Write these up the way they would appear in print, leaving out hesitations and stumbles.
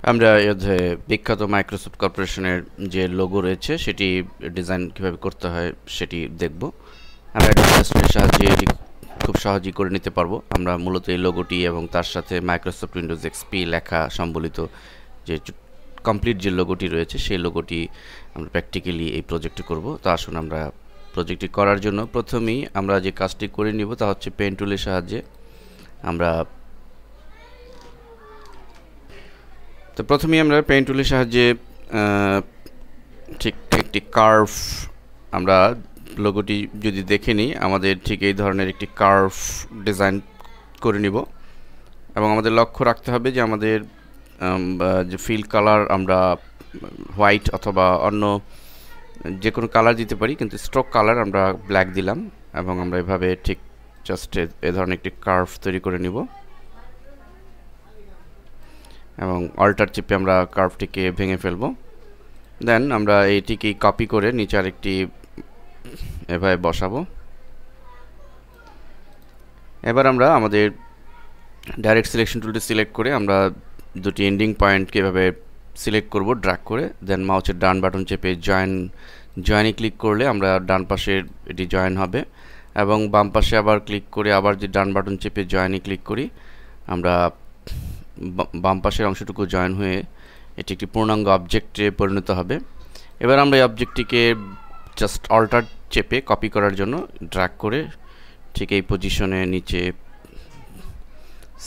আমরা বিখ্যাত মাইক্রোসফট কর্পোরেশনের যে লোগো রয়েছে সেটি ডিজাইন কিভাবে করতে হয় সেটি দেখব। আমরা ইলাস্ট্রেটরের সাহায্যে এটি খুব সহজেই করে নিতে পারবো। আমরা মূলত এই লোগোটি এবং তার সাথে মাইক্রোসফট উইন্ডোজ এক্সপি লেখা সম্বলিত যে কমপ্লিট যে লোগোটি রয়েছে সেই লোগোটি আমরা প্র্যাকটিক্যালি এই প্রজেক্টে করব। তো আসুন আমরা প্রজেক্টটি করার জন্য প্রথমেই আমরা যে কাজটি করে নিব তা হচ্ছে পেন টুলের সাহায্যে। আমরা প্রথমেই আমরা পেন টুলের সাহায্যে ঠিক একটি কার্ভ, আমরা লোগোটি যদি দেখে নিই আমাদের ঠিক এই ধরনের একটি কার্ভ ডিজাইন করে নিব এবং আমাদের লক্ষ্য রাখতে হবে যে আমাদের যে ফিল কালার আমরা হোয়াইট অথবা অন্য যে কোনো কালার দিতে পারি, কিন্তু স্ট্রোক কালার আমরা ব্ল্যাক দিলাম এবং আমরা এভাবে ঠিক জাস্ট এ ধরনের একটি কার্ভ তৈরি করে নিব এবং অল্টার চিপে আমরা কার্ভটিকে ভেঙে ফেলব। দেন আমরা এইটিকে কপি করে নিচে আরেকটি এভাবে বসাবো। এবার আমরা আমাদের ডাইরেক্ট সিলেকশন টুলটি সিলেক্ট করে আমরা দুটি এন্ডিং পয়েন্টকে এভাবে সিলেক্ট করব ড্র্যাগ করে। দেন মাউসের ডান বাটন চেপে জয়েনে ক্লিক করলে আমরা ডান পাশে এটি জয়েন হবে এবং বাম পাশে আবার ক্লিক করে আবার যে ডান বাটন চেপে জয়েনে ক্লিক করি, আমরা বাম পাশের অংশটুকু জয়েন হয়ে এটি একটি পূর্ণাঙ্গ অবজেক্টে পরিণত হবে। এবার আমরা এই অবজেক্টটিকে জাস্ট অল্টার চেপে কপি করার জন্য ড্র্যাগ করে ঠিক এই পজিশনে নিচে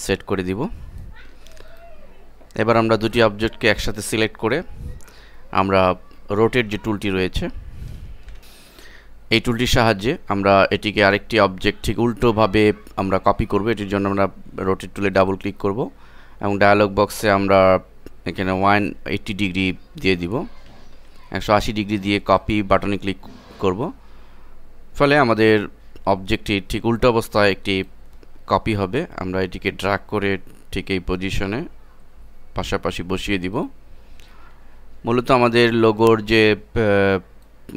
সেট করে দিব। এবার আমরা দুটি অবজেক্টকে একসাথে সিলেক্ট করে আমরা রোটেট যে টুলটি রয়েছে এই টুলটির সাহায্যে আমরা এটিকে আরেকটি অবজেক্ট ঠিক উল্টোভাবে আমরা কপি করব। এটির জন্য আমরা রোটেট টুলে ডাবল ক্লিক করব এবং ডায়ালগ বক্সে আমরা এখানে 180 ডিগ্রি দিয়ে দিব, 180 ডিগ্রি দিয়ে কপি বাটনে ক্লিক করব। ফলে আমাদের অবজেক্টটি ঠিক উল্টো অবস্থায় একটি কপি হবে। আমরা এটিকে ড্র্যাগ করে ঠিক এই পজিশনে পাশাপাশি বসিয়ে দিব। মূলত আমাদের লোগোর যে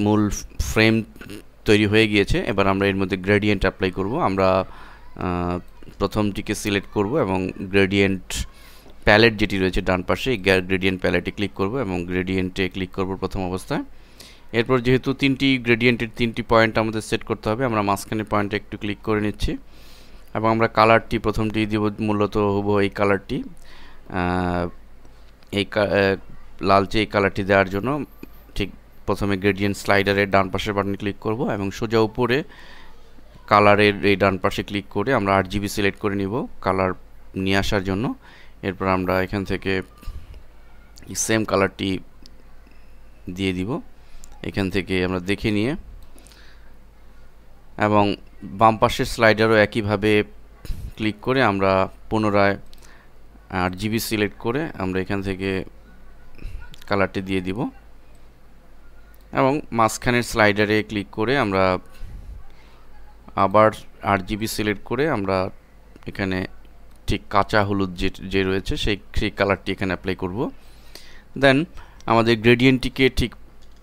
মূল ফ্রেম তৈরি হয়ে গিয়েছে। এবার আমরা এর মধ্যে গ্রেডিয়েন্ট অ্যাপ্লাই করব। আমরা প্রথমটিকে সিলেক্ট করব এবং গ্রেডিয়েন্ট প্যালেট যেটি রয়েছে ডান পাশে এই গ্রেডিয়েন্ট প্যালেটে ক্লিক করব এবং গ্রেডিয়েন্টে ক্লিক করব প্রথম অবস্থায়। এরপর যেহেতু তিনটি গ্রেডিয়েন্টের তিনটি পয়েন্ট আমাদের সেট করতে হবে, আমরা মাঝখানের পয়েন্টে একটু ক্লিক করে নিচ্ছি এবং আমরা কালারটি প্রথমটি দিব মূলত হবো এই কালারটি, এই লালচে এই কালারটি দেওয়ার জন্য ঠিক প্রথমে গ্রেডিয়েন্ট স্লাইডারের ডান পাশের বাটনে ক্লিক করব এবং সোজা উপরে কালারের এই ডান পাশে ক্লিক করে আমরা RGB সিলেক্ট করে নিব কালার নিয়ে আসার জন্য। এরপর আমরা এখান থেকে সেম কালারটি দিয়ে দিব এখান থেকে আমরা দেখে নিয়ে, এবং বাম পাশের স্লাইডারও একইভাবে ক্লিক করে আমরা পুনরায় RGB সিলেক্ট করে আমরা এখান থেকে কালারটি দিয়ে দিব এবং মাঝখানের স্লাইডারে ক্লিক করে আমরা আবার RGB সিলেক্ট করে আমরা এখানে ঠিক কাঁচা হলুদ যে রয়েছে সেই কালারটি এখানে অ্যাপ্লাই করব। দেন আমাদের গ্রেডিয়েন্টটিকে ঠিক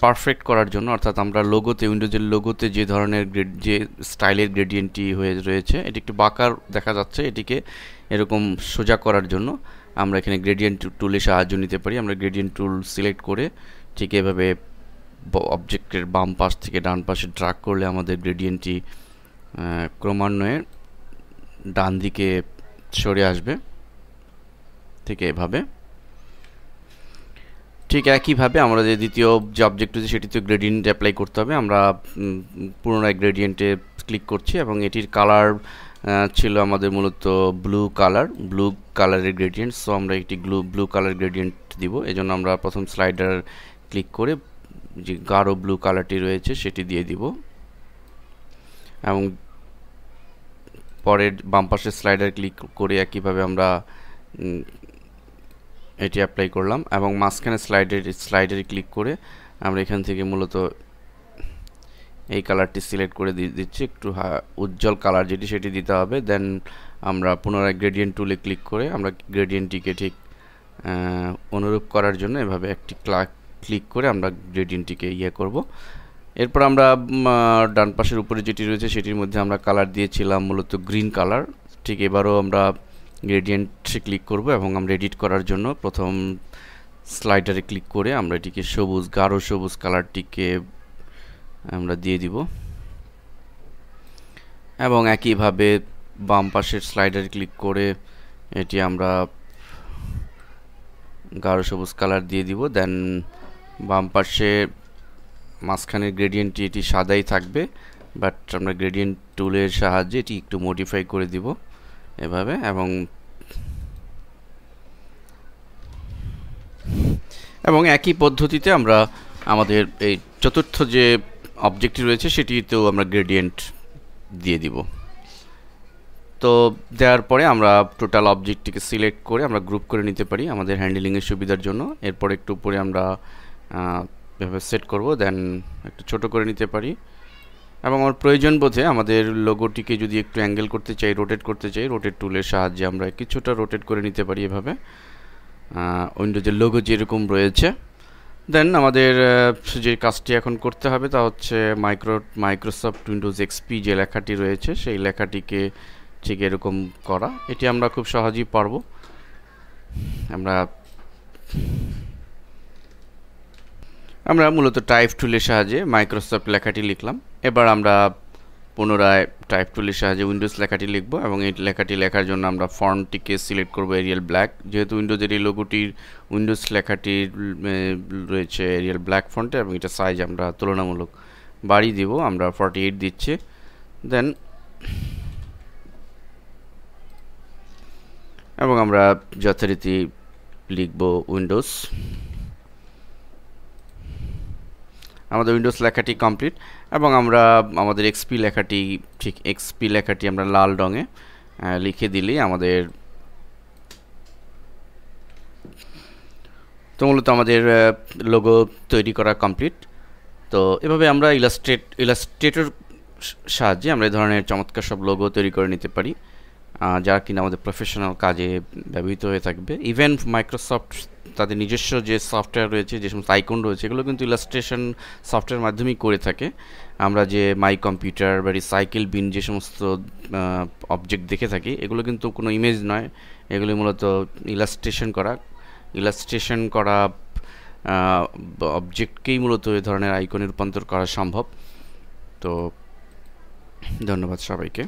পারফেক্ট করার জন্য, অর্থাৎ আমরা লোগোতে উইন্ডোজের লোগোতে যে ধরনের যে স্টাইলের গ্রেডিয়েন্টটি হয়ে রয়েছে এটি একটু বাঁকার দেখা যাচ্ছে, এটিকে এরকম সোজা করার জন্য আমরা এখানে গ্রেডিয়েন্ট টুলের সাহায্য নিতে পারি। আমরা গ্রেডিয়েন্ট টুল সিলেক্ট করে ঠিক এভাবে অবজেক্টের বাম পাশ থেকে ডান পাশে ড্র্যাগ করলে আমাদের গ্রেডিয়েন্টটি ক্রমান্বয়ে ডান দিকে সরে আসবে ঠিক এভাবে। ঠিক একইভাবে আমরা যে দ্বিতীয় যে অবজেক্ট রয়েছে সেটিতে গ্রেডিয়েন্ট অ্যাপ্লাই করতে হবে। আমরা পুনরায় গ্রেডিয়েন্টে ক্লিক করছি এবং এটির কালার ছিল আমাদের মূলত ব্লু কালারের গ্রেডিয়েন্ট। সো আমরা একটি ব্লু কালার গ্রেডিয়েন্ট দিব। এজন্য আমরা প্রথম স্লাইডার ক্লিক করে যে গাঢ় ব্লু কালারটি রয়েছে সেটি দিয়ে দিব এবং পরের বাম পাশের স্লাইডার ক্লিক করে একইভাবে আমরা এটি অ্যাপ্লাই করলাম এবং মাঝখানে স্লাইডারে ক্লিক করে আমরা এখান থেকে মূলত এই কালারটি সিলেক্ট করে দিচ্ছি, একটু উজ্জ্বল কালার যেটি সেটি দিতে হবে। দেন আমরা পুনরায় গ্রেডিয়েন্ট টুলে ক্লিক করে আমরা গ্রেডিয়েন্টটিকে ঠিক অনুরূপ করার জন্য এভাবে একটি ক্লিক করে আমরা গ্রেডিয়েন্টটিকে করব। এরপর আমরা ডান পাশের উপরে যেটি রয়েছে সেটির মধ্যে আমরা কালার দিয়েছিলাম মূলত গ্রিন কালার। ঠিক এবারও আমরা গ্রেডিয়েন্টে ক্লিক করব এবং আমরা এডিট করার জন্য প্রথম স্লাইডারে ক্লিক করে আমরা এটিকে সবুজ, গাঢ় সবুজ কালারটিকে আমরা দিয়ে দিব এবং একইভাবে বাম পাশের স্লাইডারে ক্লিক করে এটি আমরা গাঢ় সবুজ কালার দিয়ে দিব। দেন বাম পাশে মাঝখানের গ্রেডিয়েন্টটি এটি সাদাই থাকবে, বাট আমরা গ্রেডিয়েন্ট টুলের সাহায্যে এটি একটু মডিফাই করে দিব এভাবে। এবং একই পদ্ধতিতে আমরা আমাদের এই চতুর্থ যে অবজেক্টটি রয়েছে সেটিতেও আমরা গ্রেডিয়েন্ট দিয়ে দিব। তো দেওয়ার পরে আমরা টোটাল অবজেক্টটিকে সিলেক্ট করে আমরা গ্রুপ করে নিতে পারি আমাদের হ্যান্ডলিংয়ের সুবিধার জন্য। এরপর একটু উপরে আমরা এভাবে সেট করব, দেন একটু ছোট করে নিতে পারি এবং আমার প্রয়োজন বোধে আমাদের লোগোটিকে যদি একটু অ্যাঙ্গেল করতে চাই, রোটেট করতে চাই, রোটেট টুলের সাহায্যে আমরা কিছুটা রোটেট করে নিতে পারি এভাবে। উইন্ডোজের লোগো যেরকম রয়েছে। দেন আমাদের যে কাজটি এখন করতে হবে তা হচ্ছে মাইক্রোসফট উইন্ডোজ এক্সপি যে লেখাটি রয়েছে সেই লেখাটিকে ঠিক এরকম করা। এটি আমরা খুব সহজেই পারবো। আমরা মূলত টাইপ টুলের সাহায্যে মাইক্রোসফট লেখাটি লিখলাম। এবার আমরা পুনরায় টাইপ টুলের সাহায্যে উইন্ডোজ লেখাটি লিখব এবং এই লেখাটি লেখার জন্য আমরা ফন্টটিকে সিলেক্ট করব এরিয়াল ব্ল্যাক। যেহেতু উইন্ডোজের এই লোগোটির উইন্ডোজ লেখাটির রয়েছে এরিয়াল ব্ল্যাক ফন্টে এবং এটা সাইজ আমরা তুলনামূলক বাড়িয়ে দিব, আমরা 48 দিচ্ছি। দেন এবং আমরা যথারীতি লিখব উইন্ডোজ। আমাদের উইন্ডোজ লেখাটি কমপ্লিট এবং আমরা আমাদের এক্সপি লেখাটি ঠিক এক্সপি লেখাটি আমরা লাল রঙে লিখে দিলেই আমাদের তো মূলত আমাদের লোগো তৈরি করা কমপ্লিট। তো এভাবে আমরা ইলাস্ট্রেটর সাহায্যে আমরা এই ধরনের চমৎকার সব লোগো তৈরি করে নিতে পারি যা কিনা আমাদের প্রফেশনাল কাজে ব্যবহৃত হয়ে থাকবে। ইভেন মাইক্রোসফট তাদের নিজস্ব যে সফটওয়্যার রয়েছে, যে সমস্ত আইকন রয়েছে, এগুলো কিন্তু ইলাস্ট্রেশন সফটওয়্যার মাধ্যমেই করে থাকে। আমরা যে মাই কম্পিউটার বা রিসাইকেল বিন যে সমস্ত অবজেক্ট দেখে থাকি এগুলো কিন্তু কোনো ইমেজ নয়, এগুলো মূলত ইলাস্ট্রেশন করা অবজেক্টকেই মূলত এই ধরনের আইকনে রূপান্তর করা সম্ভব। তো ধন্যবাদ সবাইকে।